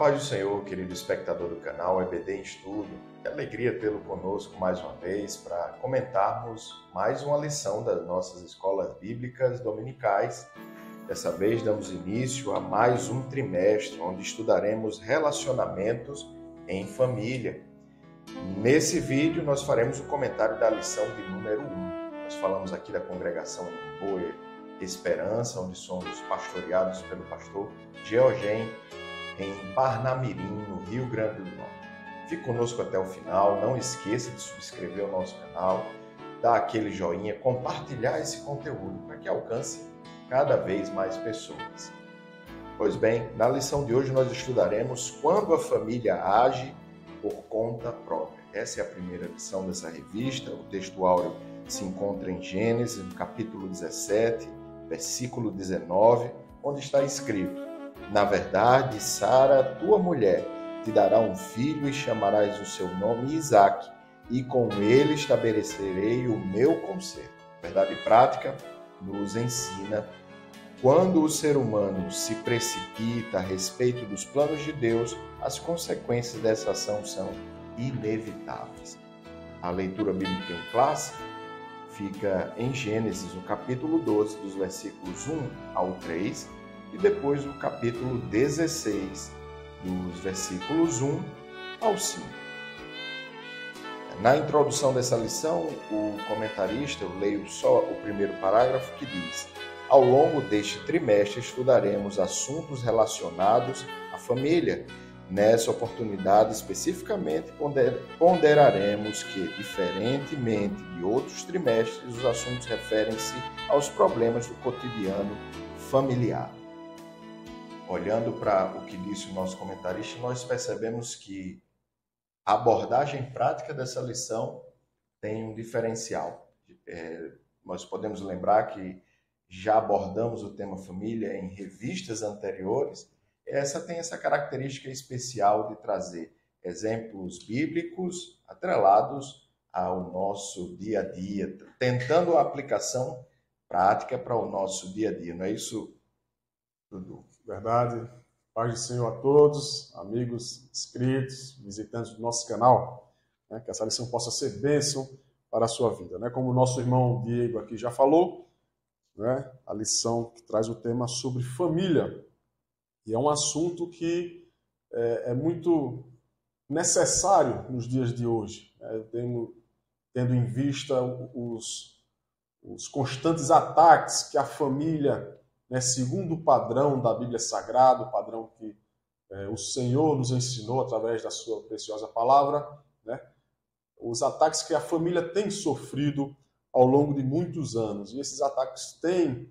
paz do Senhor, querido espectador do canal EBD em Estudo. Que alegria tê-lo conosco mais uma vez para comentarmos mais uma lição das nossas escolas bíblicas dominicais. Dessa vez damos início a mais um trimestre, onde estudaremos relacionamentos em família. Nesse vídeo nós faremos o comentário da lição de número 1. Nós falamos aqui da congregação em Boa Esperança, onde somos pastoreados pelo pastor Georgen, em Parnamirim, no Rio Grande do Norte. Fique conosco até o final, não esqueça de subscrever o nosso canal, dar aquele joinha, compartilhar esse conteúdo para que alcance cada vez mais pessoas. Pois bem, na lição de hoje nós estudaremos quando a família age por conta própria. Essa é a primeira lição dessa revista. O texto áureo se encontra em Gênesis, no capítulo 17, versículo 19, onde está escrito: na verdade, Sara, tua mulher, te dará um filho e chamarás o seu nome Isaque, e com ele estabelecerei o meu conserto. Verdade prática nos ensina: quando o ser humano se precipita a respeito dos planos de Deus, as consequências dessa ação são inevitáveis. A leitura bíblica em classe fica em Gênesis, no capítulo 12, dos versículos 1 ao 3, e depois o capítulo 16, dos versículos 1 ao 5. Na introdução dessa lição, o comentarista, eu leio só o primeiro parágrafo, que diz: ao longo deste trimestre estudaremos assuntos relacionados à família. Nessa oportunidade, especificamente, ponderaremos que, diferentemente de outros trimestres, os assuntos referem-se aos problemas do cotidiano familiar. Olhando para o que disse o nosso comentarista, nós percebemos que a abordagem prática dessa lição tem um diferencial. Nós podemos lembrar que já abordamos o tema família em revistas anteriores. Essa tem essa característica especial de trazer exemplos bíblicos atrelados ao nosso dia a dia, tentando a aplicação prática para o nosso dia a dia. Não é isso, Dudu? Verdade. Paz do Senhor a todos, amigos inscritos, visitantes do nosso canal. Que essa lição possa ser bênção para a sua vida. Como o nosso irmão Diego aqui já falou, a lição que traz o tema sobre família. E é um assunto que é muito necessário nos dias de hoje, tendo em vista os constantes ataques que a família, segundo o padrão da Bíblia Sagrada, o padrão que o Senhor nos ensinou através da sua preciosa palavra, os ataques que a família tem sofrido ao longo de muitos anos. E esses ataques têm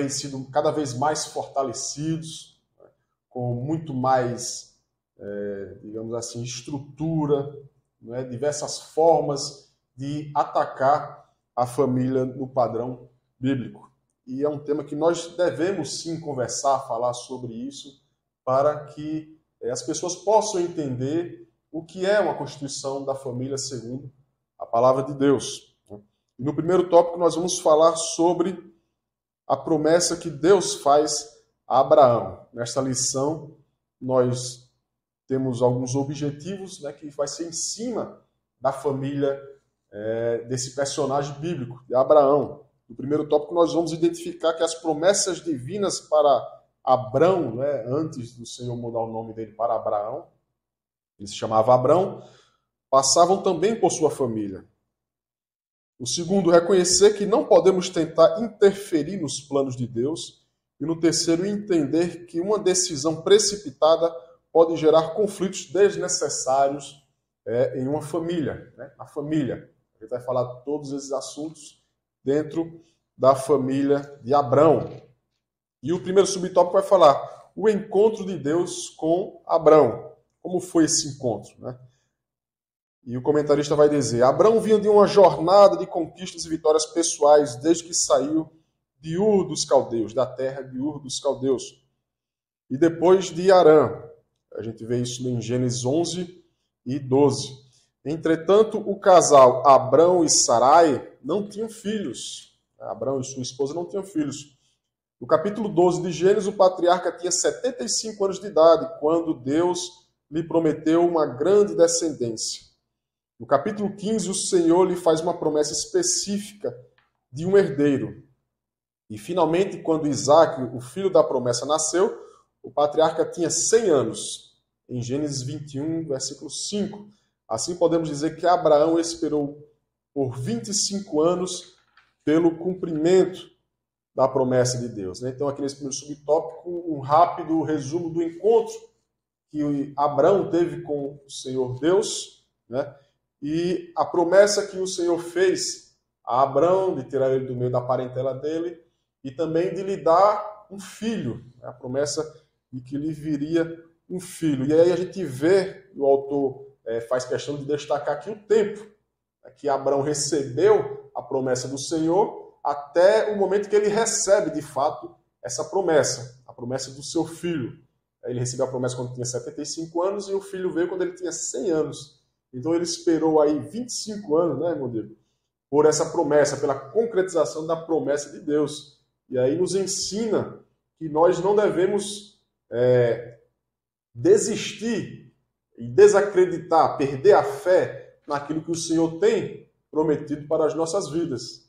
sido cada vez mais fortalecidos, com muito mais, digamos assim, estrutura, diversas formas de atacar a família no padrão bíblico. E é um tema que nós devemos sim conversar, falar sobre isso, para que as pessoas possam entender o que é uma constituição da família segundo a palavra de Deus. E no primeiro tópico nós vamos falar sobre a promessa que Deus faz a Abraão. Nesta lição nós temos alguns objetivos que vai ser em cima da família desse personagem bíblico, de Abraão. No primeiro tópico nós vamos identificar que as promessas divinas para Abrão, antes do Senhor mudar o nome dele para Abraão, ele se chamava Abrão, passavam também por sua família. O segundo, reconhecer que não podemos tentar interferir nos planos de Deus. E no terceiro, entender que uma decisão precipitada pode gerar conflitos desnecessários em uma família. A família. A gente vai falar todos esses assuntos dentro da família de Abrão. E o primeiro subtópico vai falar o encontro de Deus com Abrão. Como foi esse encontro? E o comentarista vai dizer: Abrão vinha de uma jornada de conquistas e vitórias pessoais desde que saiu de Ur dos Caldeus, da terra de Ur dos Caldeus. E depois de Harã. A gente vê isso em Gênesis 11 e 12. Entretanto, o casal Abrão e Sarai não tinham filhos. Abrão e sua esposa não tinham filhos. No capítulo 12 de Gênesis, o patriarca tinha 75 anos de idade, quando Deus lhe prometeu uma grande descendência. No capítulo 15, o Senhor lhe faz uma promessa específica de um herdeiro. E finalmente, quando Isaac, o filho da promessa, nasceu, o patriarca tinha 100 anos. Em Gênesis 21, versículo 5. Assim podemos dizer que Abraão esperou por 25 anos pelo cumprimento da promessa de Deus. Então, aqui nesse primeiro subtópico, um rápido resumo do encontro que Abraão teve com o Senhor Deus, e a promessa que o Senhor fez a Abraão de tirar ele do meio da parentela dele e também de lhe dar um filho, a promessa de que lhe viria um filho. E aí a gente vê, o autor faz questão de destacar aqui o tempo que Abraão recebeu a promessa do Senhor até o momento que ele recebe, de fato, essa promessa, a promessa do seu filho. Ele recebeu a promessa quando tinha 75 anos e o filho veio quando ele tinha 100 anos. Então ele esperou aí 25 anos, né, irmão Diego, por essa promessa, pela concretização da promessa de Deus. E aí nos ensina que nós não devemos desistir e desacreditar, perder a fé naquilo que o Senhor tem prometido para as nossas vidas.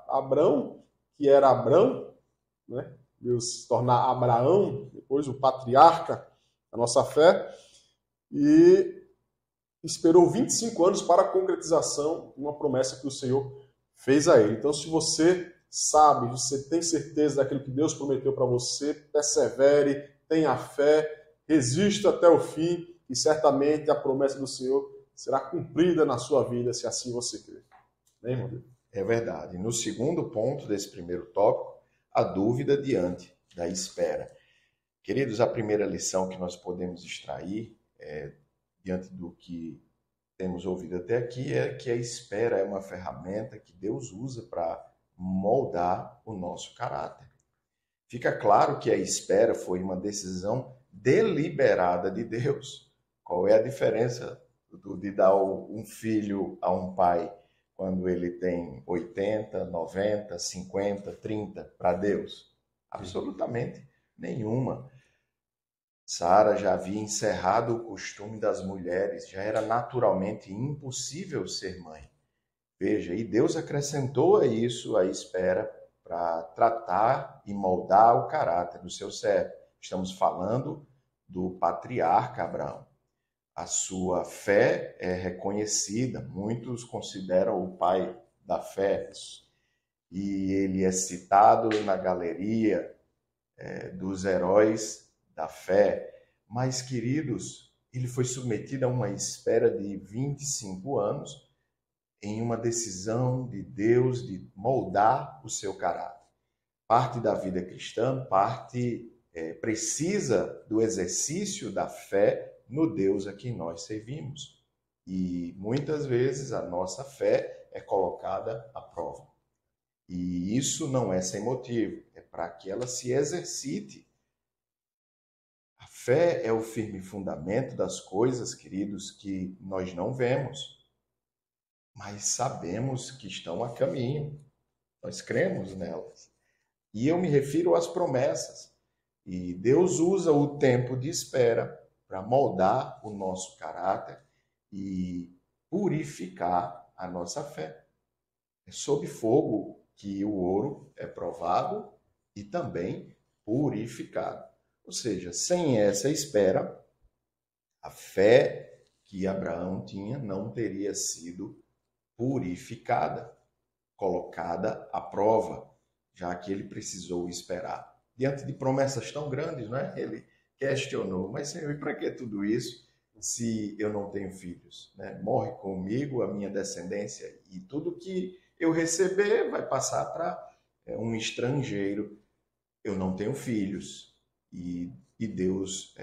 Abraão, que era Abrão, né? Deus se tornar Abraão, depois o patriarca da nossa fé, e esperou 25 anos para a concretização de uma promessa que o Senhor fez a ele. Então, se você sabe, você tem certeza daquilo que Deus prometeu para você, persevere, tenha fé, resista até o fim, e certamente a promessa do Senhor será cumprida na sua vida, se assim você crer. Né, irmão Deus? É verdade. No segundo ponto desse primeiro tópico, a dúvida diante da espera. Queridos, a primeira lição que nós podemos extrair diante do que temos ouvido até aqui é que a espera é uma ferramenta que Deus usa para moldar o nosso caráter. Fica claro que a espera foi uma decisão deliberada de Deus. Qual é a diferença de dar um filho a um pai quando ele tem 80, 90, 50, 30 para Deus? Absolutamente nenhuma. Sara já havia encerrado o costume das mulheres, já era naturalmente impossível ser mãe. Veja, e Deus acrescentou a isso a espera para tratar e moldar o caráter do seu servo. Estamos falando do patriarca Abraão. A sua fé é reconhecida, muitos consideram o pai da fé, e ele é citado na galeria dos heróis da fé. Mas, queridos, ele foi submetido a uma espera de 25 anos em uma decisão de Deus de moldar o seu caráter. Parte da vida cristã, parte precisa do exercício da fé no Deus a quem nós servimos. E muitas vezes a nossa fé é colocada à prova. E isso não é sem motivo, é para que ela se exercite. A fé é o firme fundamento das coisas, queridos, que nós não vemos, mas sabemos que estão a caminho. Nós cremos nelas. E eu me refiro às promessas. E Deus usa o tempo de espera para moldar o nosso caráter e purificar a nossa fé. É sob fogo que o ouro é provado e também purificado. Ou seja, sem essa espera, a fé que Abraão tinha não teria sido purificada, colocada à prova, já que ele precisou esperar. Diante de promessas tão grandes, não é? Ele questionou, mas Senhor, e para que tudo isso se eu não tenho filhos? Né? Morre comigo a minha descendência e tudo que eu receber vai passar para um estrangeiro. Eu não tenho filhos. E Deus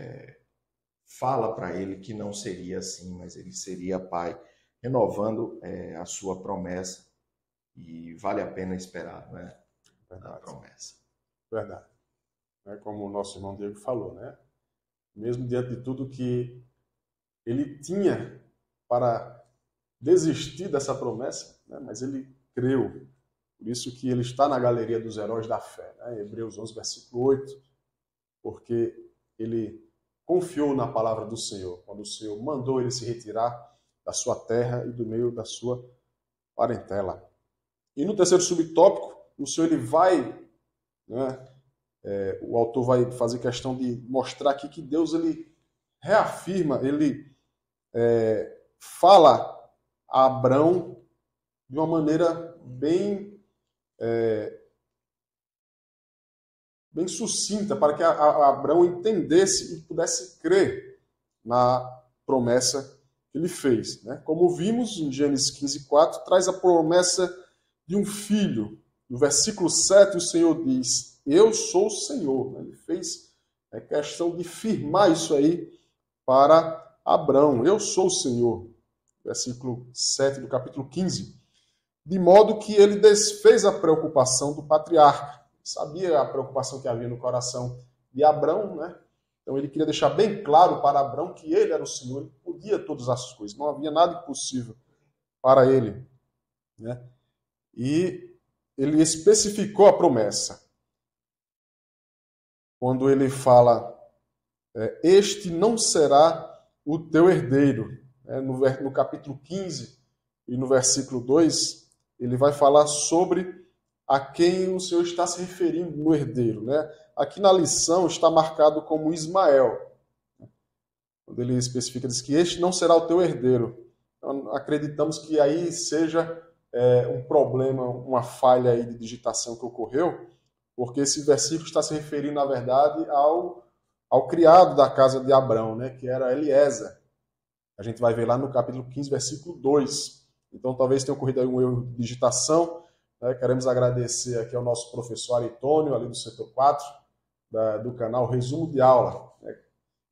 fala para ele que não seria assim, mas ele seria pai, renovando a sua promessa. E vale a pena esperar, né? A promessa. Verdade. Como o nosso irmão Diego falou, né? Mesmo diante de tudo que ele tinha para desistir dessa promessa, né? Mas ele creu Por isso que ele está na galeria dos heróis da fé, né? Hebreus 11, versículo 8, porque ele confiou na palavra do Senhor, quando o Senhor mandou ele se retirar da sua terra e do meio da sua parentela. E no terceiro subtópico, o Senhor ele vai, né, o autor vai fazer questão de mostrar aqui que Deus ele reafirma, ele fala a Abrão de uma maneira bem sucinta, para que Abrão entendesse e pudesse crer na promessa que ele fez. Né? Como vimos em Gênesis 15:4, traz a promessa de um filho. No versículo 7, o Senhor diz, eu sou o Senhor. Ele fez questão de firmar isso aí para Abrão. Eu sou o Senhor. Versículo 7 do capítulo 15. De modo que ele desfez a preocupação do patriarca. Sabia a preocupação que havia no coração de Abrão, né? Então ele queria deixar bem claro para Abrão que ele era o Senhor, ele podia todas as coisas, não havia nada impossível para ele, né? E ele especificou a promessa. Quando ele fala, este não será o teu herdeiro. No capítulo 15 e no versículo 2, ele vai falar sobre a quem o Senhor está se referindo no herdeiro, né? Aqui na lição está marcado como Ismael. Quando ele especifica, diz que este não será o teu herdeiro. Então, acreditamos que aí seja um problema, uma falha aí de digitação que ocorreu, porque esse versículo está se referindo, na verdade, ao criado da casa de Abrão, né? Que era Eliezer. A gente vai ver lá no capítulo 15, versículo 2. Então, talvez tenha ocorrido aí um erro de digitação. Queremos agradecer aqui ao nosso professor Aritônio, ali do setor 4, do canal Resumo de Aula,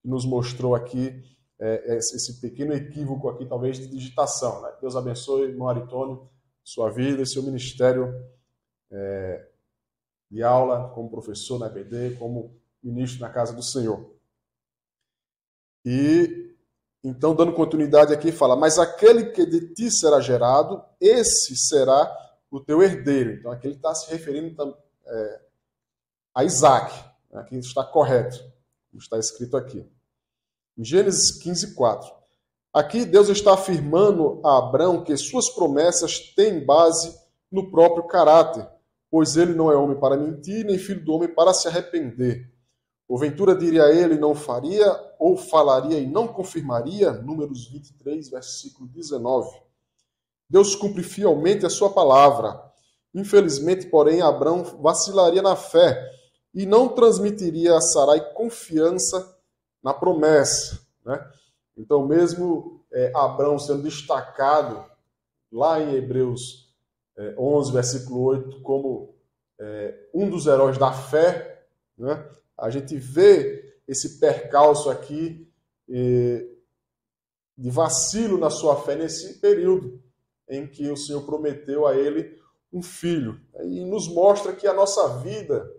que nos mostrou aqui esse pequeno equívoco aqui, talvez, de digitação. Né? Deus abençoe, irmão Aritônio, sua vida e seu ministério de aula, como professor na EBD, como ministro na casa do Senhor. E, então, dando continuidade aqui, fala, mas aquele que de ti será gerado, esse será o teu herdeiro. Então, aqui ele está se referindo a Isaac. Aqui está correto, como está escrito aqui. Em Gênesis 15:4. Aqui Deus está afirmando a Abrão que suas promessas têm base no próprio caráter, pois ele não é homem para mentir, nem filho do homem para se arrepender. Porventura diria ele, não faria, ou falaria e não confirmaria? Números 23, versículo 19. Deus cumpre fielmente a sua palavra. Infelizmente, porém, Abrão vacilaria na fé e não transmitiria a Sarai confiança na promessa. Né? Então, mesmo Abrão sendo destacado lá em Hebreus 11, versículo 8, como um dos heróis da fé, né? A gente vê esse percalço aqui de vacilo na sua fé nesse período em que o Senhor prometeu a ele um filho. E nos mostra que a nossa vida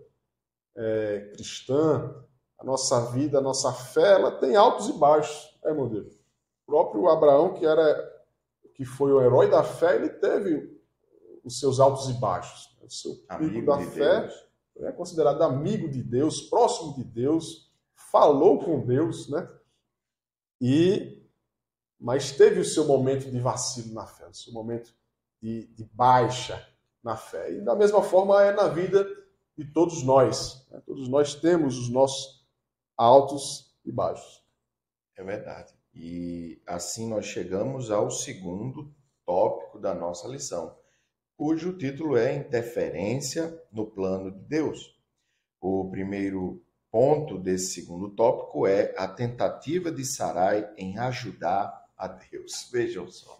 cristã, a nossa vida, a nossa fé, ela tem altos e baixos, meu Deus. O próprio Abraão, que foi o herói da fé, ele teve os seus altos e baixos. O seu pico da fé é considerado amigo de Deus, próximo de Deus, falou com Deus, né? Mas teve o seu momento de vacilo na fé, o seu momento de baixa na fé. E da mesma forma é na vida de todos nós. Né? Todos nós temos os nossos altos e baixos. É verdade. E assim nós chegamos ao segundo tópico da nossa lição, cujo título é Interferência no Plano de Deus. O primeiro ponto desse segundo tópico é a tentativa de Sarai em ajudar a Deus. Vejam só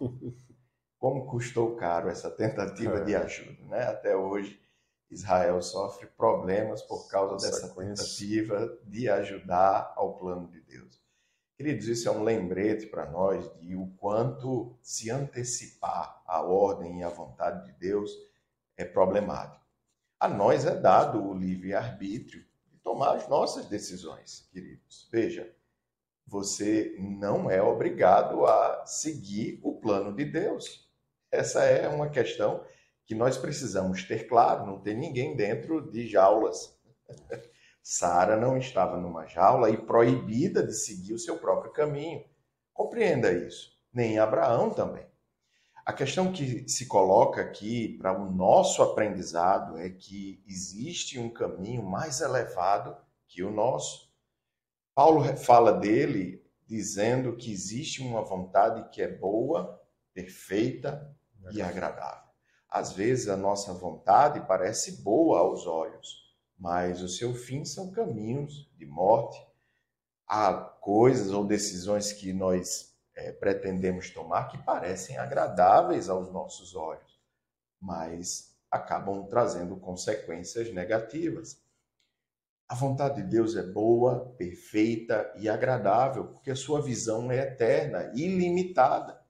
como custou caro essa tentativa de ajuda, né? Até hoje Israel sofre problemas por causa dessa tentativa de ajudar ao plano de Deus. Queridos, isso é um lembrete para nós de o quanto se antecipar à ordem e à vontade de Deus é problemático. A nós é dado o livre-arbítrio de tomar as nossas decisões, queridos. Veja, você não é obrigado a seguir o plano de Deus. Essa é uma questão que nós precisamos ter claro, não tem ninguém dentro de jaulas. Sara não estava numa jaula e proibida de seguir o seu próprio caminho. Compreenda isso. Nem Abraão também. A questão que se coloca aqui para o nosso aprendizado é que existe um caminho mais elevado que o nosso. Paulo fala dele dizendo que existe uma vontade que é boa, perfeita e agradável. Às vezes a nossa vontade parece boa aos olhos, mas o seu fim são caminhos de morte. Há coisas ou decisões que nós pretendemos tomar que parecem agradáveis aos nossos olhos, mas acabam trazendo consequências negativas. A vontade de Deus é boa, perfeita e agradável, porque a sua visão é eterna, ilimitada.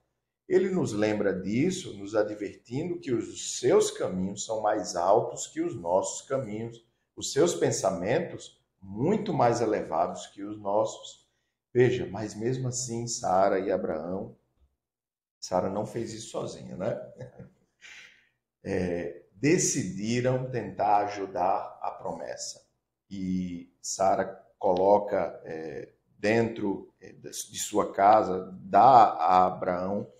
Ele nos lembra disso, nos advertindo que os seus caminhos são mais altos que os nossos caminhos, os seus pensamentos muito mais elevados que os nossos. Veja, mas mesmo assim, Sara e Abraão, Sara não fez isso sozinha, né? Decidiram tentar ajudar a promessa. E Sara coloca dentro de sua casa, dá a Abraão,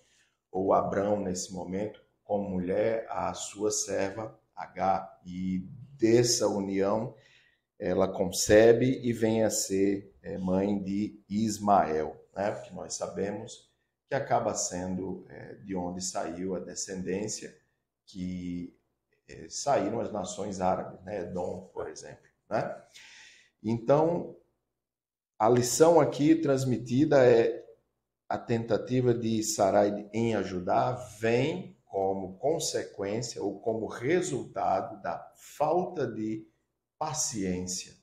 ou Abrão nesse momento, como mulher, a sua serva Agar. E dessa união, ela concebe e vem a ser mãe de Ismael, né? Porque nós sabemos que acaba sendo de onde saiu a descendência que saíram as nações árabes, né? Edom, por exemplo, né? Então, a lição aqui transmitida é a tentativa de Sarai em ajudar vem como consequência ou como resultado da falta de paciência,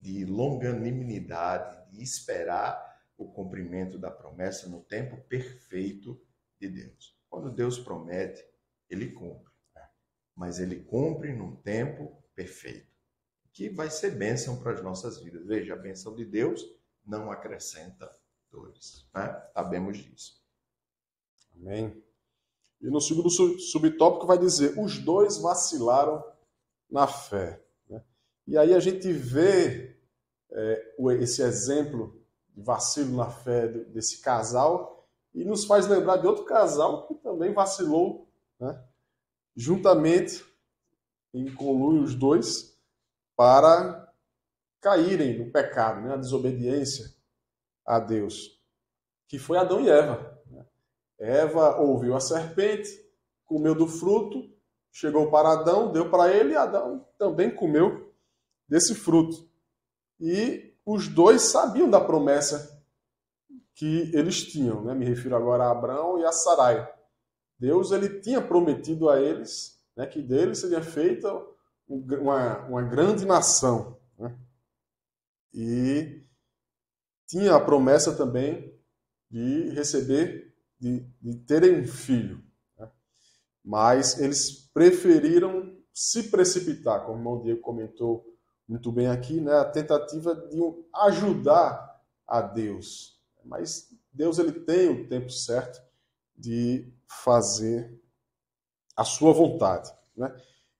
de longanimidade, de esperar o cumprimento da promessa no tempo perfeito de Deus. Quando Deus promete, ele cumpre. Mas ele cumpre num tempo perfeito, que vai ser bênção para as nossas vidas. Veja, a bênção de Deus não acrescenta dores, né? Sabemos disso. Amém. E no segundo subtópico vai dizer, os dois vacilaram na fé. Né? E aí a gente vê esse exemplo de vacilo na fé desse casal e nos faz lembrar de outro casal que também vacilou, né? Juntamente, e colui os dois para caírem no pecado, né? Na desobediência a Deus, que foi Adão e Eva. Eva ouviu a serpente, comeu do fruto, chegou para Adão, deu para ele e Adão também comeu desse fruto. E os dois sabiam da promessa que eles tinham, né? Me refiro agora a Abraão e a Sarai. Deus ele tinha prometido a eles, né, que deles seria feita uma grande nação. Né? E tinha a promessa também de receber, de terem um filho. Né? Mas eles preferiram se precipitar, como o irmão Diego comentou muito bem aqui, né? A tentativa de ajudar a Deus. Mas Deus ele tem o tempo certo de fazer a sua vontade. Né?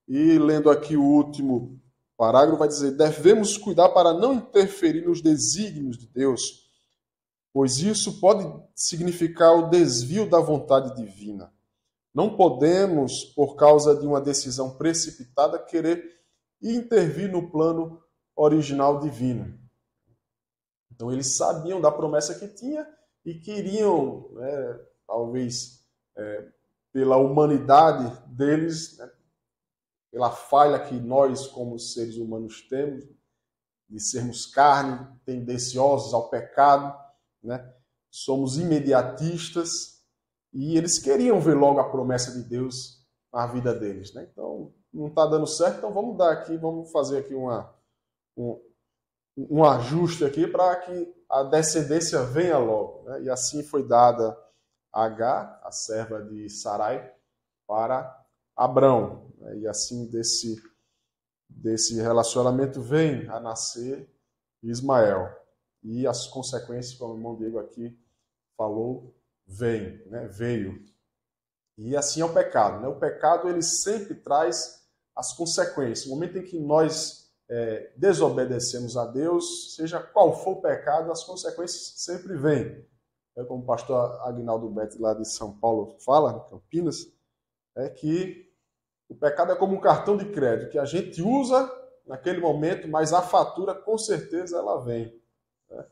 E lendo aqui o último parágrafo, vai dizer, devemos cuidar para não interferir nos desígnios de Deus, pois isso pode significar o desvio da vontade divina. Não podemos, por causa de uma decisão precipitada, querer intervir no plano original divino. Então eles sabiam da promessa que tinha e queriam, né, talvez pela humanidade deles, né, pela falha que nós como seres humanos temos, de sermos carne, tendenciosos ao pecado, né, somos imediatistas e eles queriam ver logo a promessa de Deus na vida deles. Né? Então, não está dando certo, então vamos dar aqui, vamos fazer aqui um ajuste aqui para que a descendência venha logo. Né? E assim foi dada Agar, a serva de Sarai, para Abrão. Né? E assim desse relacionamento vem a nascer Ismael. E as consequências, como o irmão Diego aqui falou, veio. E assim é o pecado, né? O pecado, ele sempre traz as consequências. No momento em que nós desobedecemos a Deus, seja qual for o pecado, as consequências sempre vêm. Como o pastor Aguinaldo Betti, lá de São Paulo, fala, em Campinas, é que o pecado é como um cartão de crédito, que a gente usa naquele momento, mas a fatura, com certeza, ela vem. Né?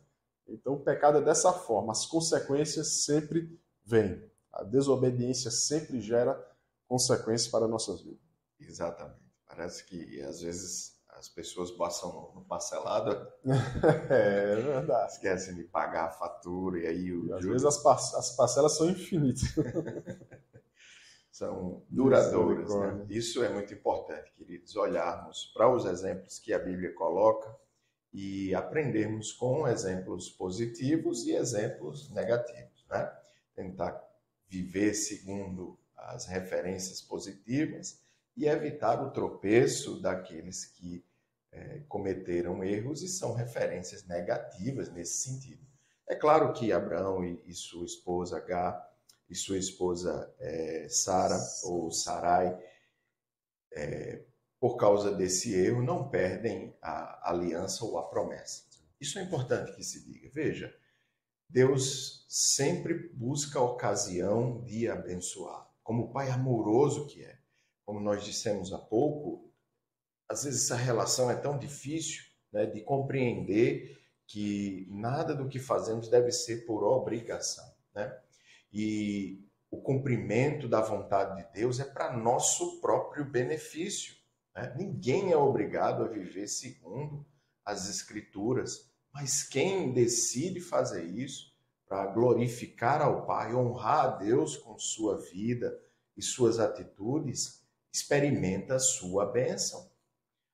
Então, o pecado é dessa forma, as consequências sempre vêm. A desobediência sempre gera consequências para nossas vidas. Exatamente. Parece que, às vezes, as pessoas passam no parcelado, É verdade. esquecem de pagar a fatura, e aí o Às juros... vezes as parcelas são infinitas. São duradouras, né? Isso é muito importante, queridos, olharmos para os exemplos que a Bíblia coloca e aprendermos com exemplos positivos e exemplos negativos, né? Tentar viver segundo as referências positivas e evitar o tropeço daqueles que cometeram erros e são referências negativas nesse sentido. É claro que Abraão e sua esposa Agar e sua esposa Sara, ou Sarai, por causa desse erro, não perdem a aliança ou a promessa. Isso é importante que se diga. Veja, Deus sempre busca a ocasião de abençoar, como o Pai amoroso que é. Como nós dissemos há pouco, às vezes essa relação é tão difícil, né, de compreender que nada do que fazemos deve ser por obrigação, né? E o cumprimento da vontade de Deus é para nosso próprio benefício, né? Ninguém é obrigado a viver segundo as Escrituras, mas quem decide fazer isso para glorificar ao Pai, honrar a Deus com sua vida e suas atitudes, experimenta a sua bênção.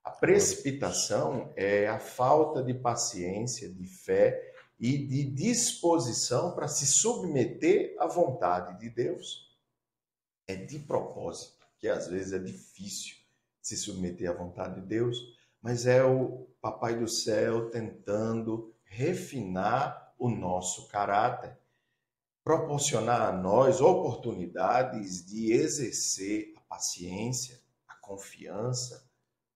A precipitação é a falta de paciência, de fé e de disposição para se submeter à vontade de Deus. É de propósito, que às vezes é difícil se submeter à vontade de Deus, mas é o Papai do Céu tentando refinar o nosso caráter, proporcionar a nós oportunidades de exercer a paciência, a confiança,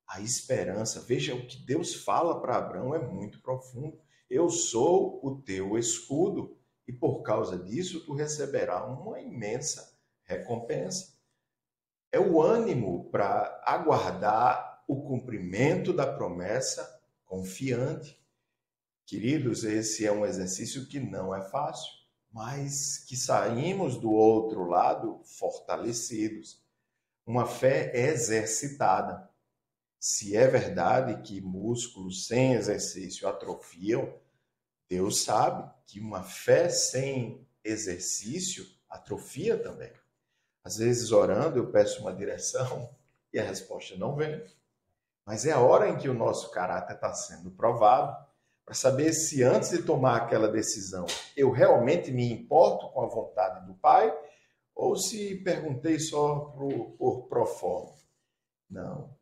a esperança. Veja, o que Deus fala para Abraão é muito profundo. Eu sou o teu escudo e por causa disso tu receberás uma imensa recompensa. É o ânimo para aguardar o cumprimento da promessa confiante. Queridos, esse é um exercício que não é fácil, mas que saímos do outro lado fortalecidos. Uma fé exercitada. Se é verdade que músculos sem exercício atrofiam, Deus sabe que uma fé sem exercício atrofia também. Às vezes, orando, eu peço uma direção e a resposta não vem. Mas é a hora em que o nosso caráter está sendo provado para saber se antes de tomar aquela decisão eu realmente me importo com a vontade do Pai ou se perguntei só por proforma. Não.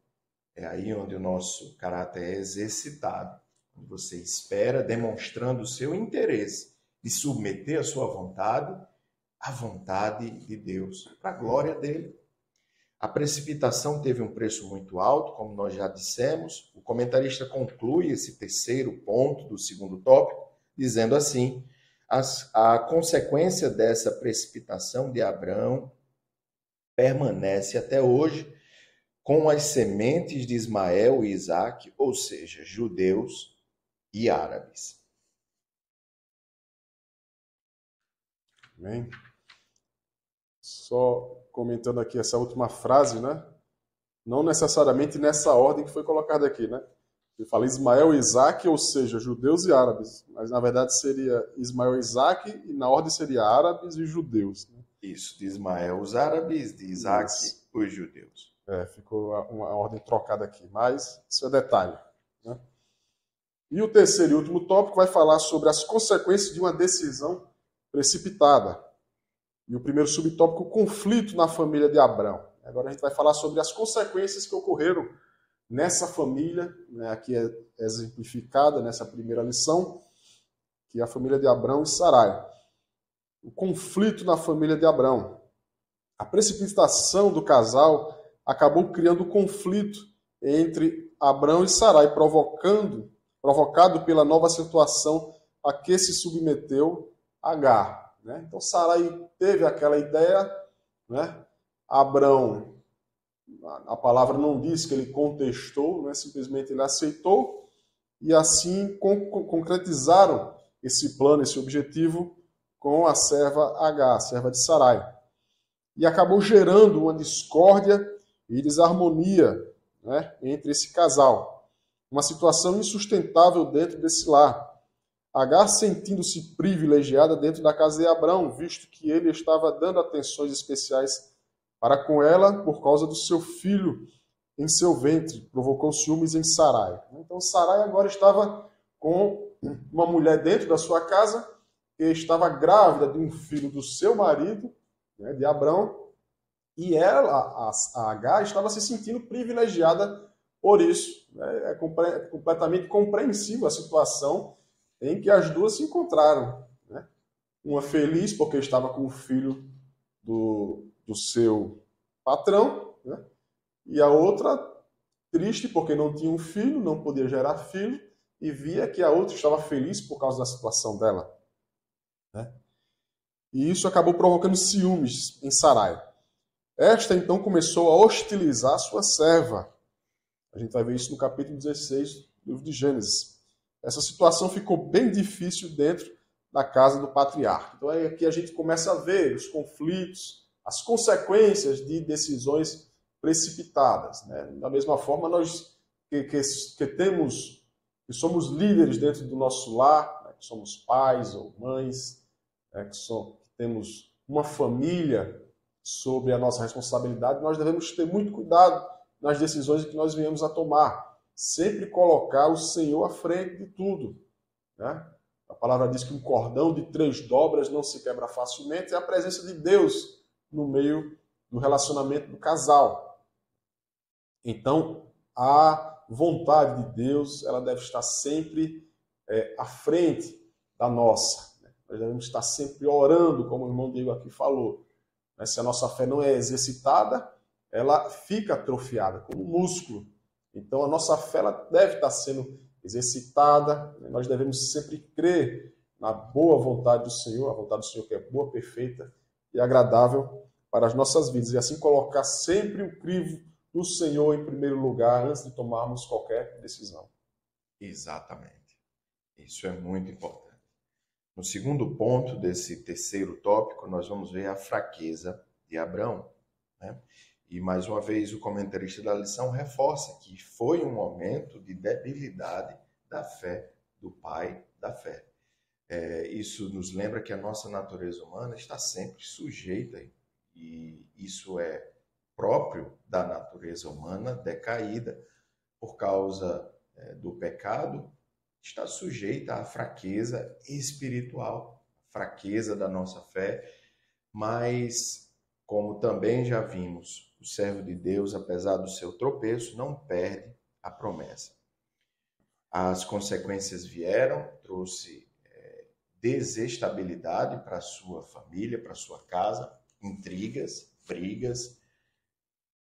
É aí onde o nosso caráter é exercitado. Onde você espera, demonstrando o seu interesse de submeter a sua vontade à vontade de Deus, para a glória dele. A precipitação teve um preço muito alto, como nós já dissemos. O comentarista conclui esse terceiro ponto do segundo tópico, dizendo assim: a consequência dessa precipitação de Abraão permanece até hoje, com as sementes de Ismael e Isaque, ou seja, judeus e árabes. Amém. Só comentando aqui essa última frase, né? Não necessariamente nessa ordem que foi colocada aqui, né? Ele fala Ismael e Isaque, ou seja, judeus e árabes. Mas na verdade seria Ismael e Isaque, e na ordem seria árabes e judeus. Né? Isso, de Ismael os árabes, de Isaque os judeus. Ficou uma ordem trocada aqui, mas isso é detalhe. Né? E o terceiro e último tópico vai falar sobre as consequências de uma decisão precipitada. E o primeiro subtópico, o conflito na família de Abrão. Agora a gente vai falar sobre as consequências que ocorreram nessa família, né, aqui é exemplificada nessa primeira lição, que é a família de Abrão e Sarai. O conflito na família de Abrão. A precipitação do casal acabou criando conflito entre Abrão e Sarai, provocado pela nova situação a que se submeteu Agar. Né? Então Sarai teve aquela ideia, né? Abrão, a palavra não diz que ele contestou, né? Simplesmente ele aceitou, e assim concretizaram esse plano, esse objetivo, com a serva Agar, a serva de Sarai. E acabou gerando uma discórdia e desarmonia, né, entre esse casal. Uma situação insustentável dentro desse lar. Agar sentindo-se privilegiada dentro da casa de Abrão, visto que ele estava dando atenções especiais para com ela por causa do seu filho em seu ventre, provocou ciúmes em Sarai. Então Sarai agora estava com uma mulher dentro da sua casa que estava grávida de um filho do seu marido, né, de Abrão, e ela, a Agar, estava se sentindo privilegiada por isso. Né? É completamente compreensível a situação em que as duas se encontraram. Né? Uma feliz porque estava com o filho do seu patrão, né? E a outra triste porque não tinha um filho, não podia gerar filho, e via que a outra estava feliz por causa da situação dela. Né? E isso acabou provocando ciúmes em Sarai. Esta então começou a hostilizar sua serva. A gente vai ver isso no capítulo 16 do livro de Gênesis. Essa situação ficou bem difícil dentro da casa do patriarca. Então é aqui a gente começa a ver os conflitos, as consequências de decisões precipitadas. Né? Da mesma forma, nós que somos líderes dentro do nosso lar, né? Que somos pais ou mães, né? que temos uma família sobre a nossa responsabilidade, nós devemos ter muito cuidado nas decisões que nós venhamos a tomar. Sempre colocar o Senhor à frente de tudo. Né? A palavra diz que um cordão de 3 dobras não se quebra facilmente, é a presença de Deus no meio do relacionamento do casal. Então, a vontade de Deus, ela deve estar sempre à frente da nossa. Né? Nós devemos estar sempre orando, como o irmão Diego aqui falou. Se a nossa fé não é exercitada, ela fica atrofiada, como músculo. Então, a nossa fé ela deve estar sendo exercitada. Nós devemos sempre crer na boa vontade do Senhor, a vontade do Senhor que é boa, perfeita e agradável para as nossas vidas. E assim colocar sempre o crivo do Senhor em primeiro lugar, antes de tomarmos qualquer decisão. Exatamente. Isso é muito importante. No segundo ponto desse terceiro tópico, nós vamos ver a fraqueza de Abrão. Né? E, mais uma vez, o comentarista da lição reforça que foi um momento de debilidade da fé do pai da fé. Isso nos lembra que a nossa natureza humana está sempre sujeita, e isso é próprio da natureza humana decaída por causa do pecado, está sujeita à fraqueza espiritual, fraqueza da nossa fé, mas, como também já vimos, o servo de Deus, apesar do seu tropeço, não perde a promessa. As consequências vieram, trouxe desestabilidade para a sua família, para a sua casa, intrigas, brigas,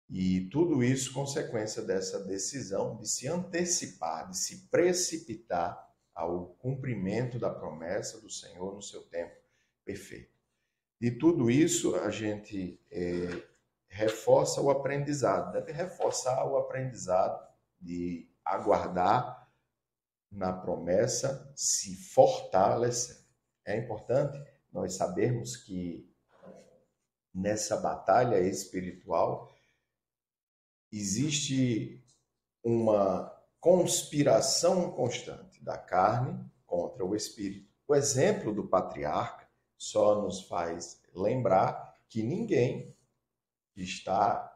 e tudo isso consequência dessa decisão de se antecipar, de se precipitar ao cumprimento da promessa do Senhor no seu tempo perfeito. De tudo isso, a gente reforça o aprendizado, deve reforçar o aprendizado de aguardar na promessa, se fortalecer. É importante nós sabermos que nessa batalha espiritual existe uma conspiração constante da carne contra o espírito. O exemplo do patriarca só nos faz lembrar que ninguém está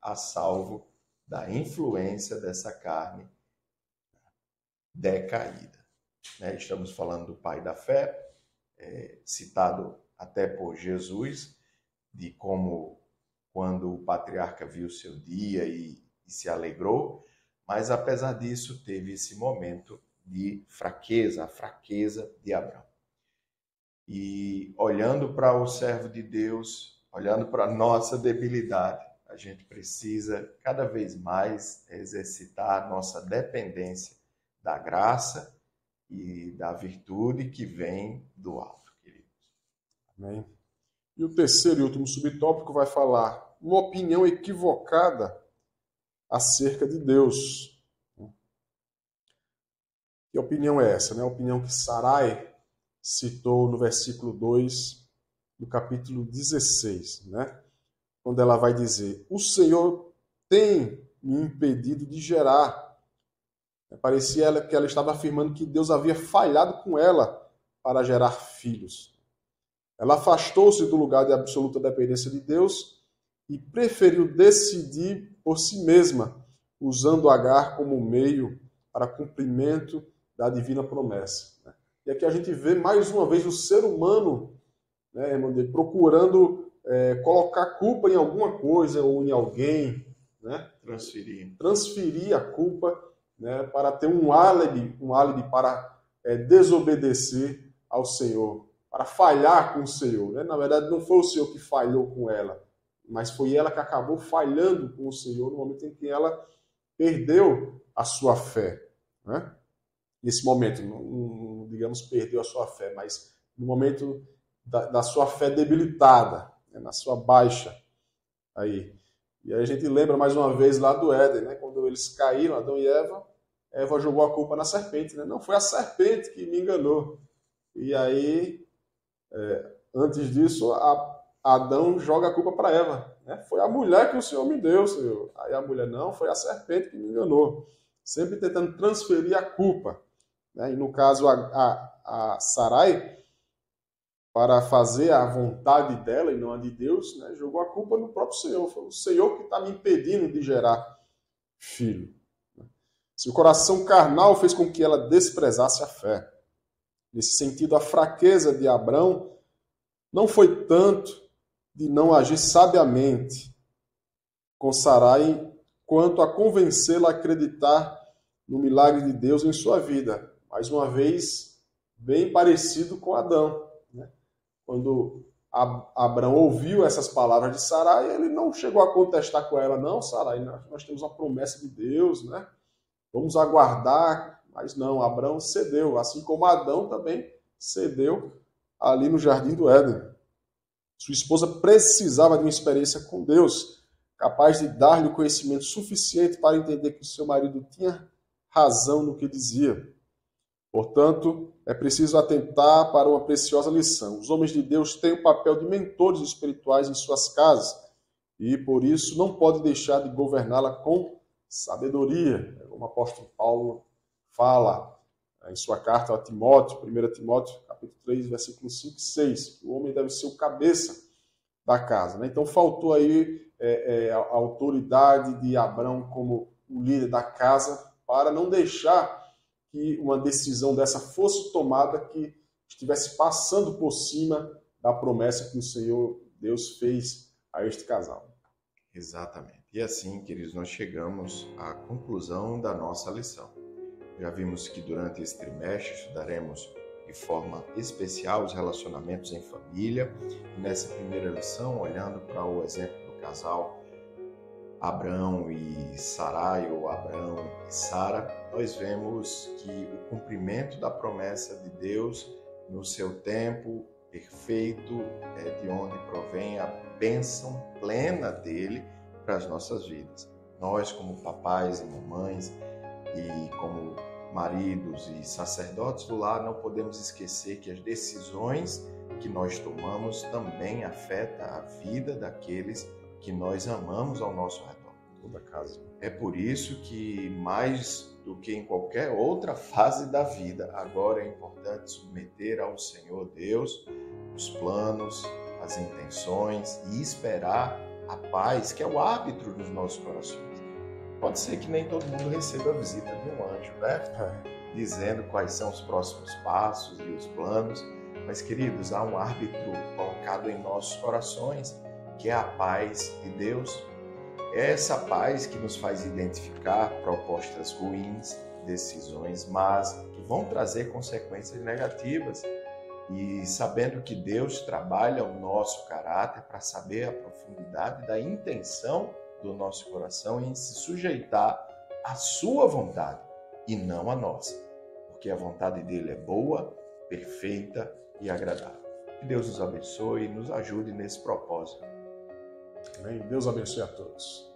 a salvo da influência dessa carne decaída. Né? Estamos falando do pai da fé, citado até por Jesus, de como quando o patriarca viu seu dia e se alegrou, mas apesar disso teve esse momento de fraqueza, a fraqueza de Abrão. E olhando para o servo de Deus, olhando para a nossa debilidade, a gente precisa cada vez mais exercitar a nossa dependência da graça e da virtude que vem do alto, queridos. Amém. E o terceiro e último subtópico vai falar uma opinião equivocada acerca de Deus. Que opinião é essa? A opinião que Sarai citou no versículo 2 do capítulo 16, quando ela vai dizer: o Senhor tem me impedido de gerar. Parecia que ela estava afirmando que Deus havia falhado com ela para gerar filhos. Ela afastou-se do lugar de absoluta dependência de Deus e preferiu decidir por si mesma, usando Agar como meio para cumprimento da divina promessa. E aqui a gente vê mais uma vez o ser humano, procurando colocar culpa em alguma coisa ou em alguém, transferir a culpa, para ter um álibi para desobedecer ao Senhor, para falhar com o Senhor. Na verdade, não foi o Senhor que falhou com ela, mas foi ela que acabou falhando com o Senhor no momento em que ela perdeu a sua fé. Nesse momento, não digamos perdeu a sua fé, mas no momento da sua fé debilitada, na sua baixa. E aí a gente lembra mais uma vez lá do Éden, quando eles caíram, Adão e Eva jogou a culpa na serpente. Não, foi a serpente que me enganou. E aí, antes disso, Adão joga a culpa para Eva. Foi a mulher que o Senhor me deu, Senhor. Aí a mulher, não, foi a serpente que me enganou. Sempre tentando transferir a culpa. E no caso, a Sarai, para fazer a vontade dela e não a de Deus, jogou a culpa no próprio Senhor. Foi o Senhor que está me impedindo de gerar filho. Seu coração carnal fez com que ela desprezasse a fé. Nesse sentido, a fraqueza de Abrão não foi tanto de não agir sabiamente com Sarai, quanto a convencê-la a acreditar no milagre de Deus em sua vida. Mais uma vez, bem parecido com Adão. Quando Abrão ouviu essas palavras de Sarai, ele não chegou a contestar com ela, não, Sarai, nós temos uma promessa de Deus, vamos aguardar. Mas não, Abrão cedeu, assim como Adão também cedeu ali no Jardim do Éden. Sua esposa precisava de uma experiência com Deus, capaz de dar-lhe o conhecimento suficiente para entender que o seu marido tinha razão no que dizia. Portanto, é preciso atentar para uma preciosa lição. Os homens de Deus têm o papel de mentores espirituais em suas casas e, por isso, não podem deixar de governá-la com sabedoria. Como o apóstolo Paulo fala em sua carta a Timóteo, 1 Timóteo, capítulo 3, versículos 5 e 6. O homem deve ser o cabeça da casa. Então, faltou aí a autoridade de Abrão como o líder da casa para não deixar que uma decisão dessa fosse tomada que estivesse passando por cima da promessa que o Senhor Deus fez a este casal. Exatamente. E assim, queridos, nós chegamos à conclusão da nossa lição. Já vimos que durante esse trimestre estudaremos de forma especial os relacionamentos em família. E nessa primeira lição, olhando para o exemplo do casal Abrão e Sarai, ou Abrão e Sara, nós vemos que o cumprimento da promessa de Deus no seu tempo perfeito é de onde provém a bênção plena dele para as nossas vidas. Nós, como papais e mamães e como maridos e sacerdotes do lar, não podemos esquecer que as decisões que nós tomamos também afetam a vida daqueles que nós amamos ao nosso redor. Toda casa. É por isso que, mais do que em qualquer outra fase da vida, agora é importante submeter ao Senhor Deus os planos, as intenções e esperar a paz, que é o árbitro dos nossos corações. Pode ser que nem todo mundo receba a visita de um anjo, dizendo quais são os próximos passos e os planos, mas, queridos, há um árbitro colocado em nossos corações, que é a paz de Deus. É essa paz que nos faz identificar propostas ruins, decisões más, que vão trazer consequências negativas. e sabendo que Deus trabalha o nosso caráter para saber a profundidade da intenção do nosso coração em se sujeitar à sua vontade e não à nossa, porque a vontade dele é boa, perfeita e agradável. Que Deus nos abençoe e nos ajude nesse propósito. Amém. Deus abençoe a todos.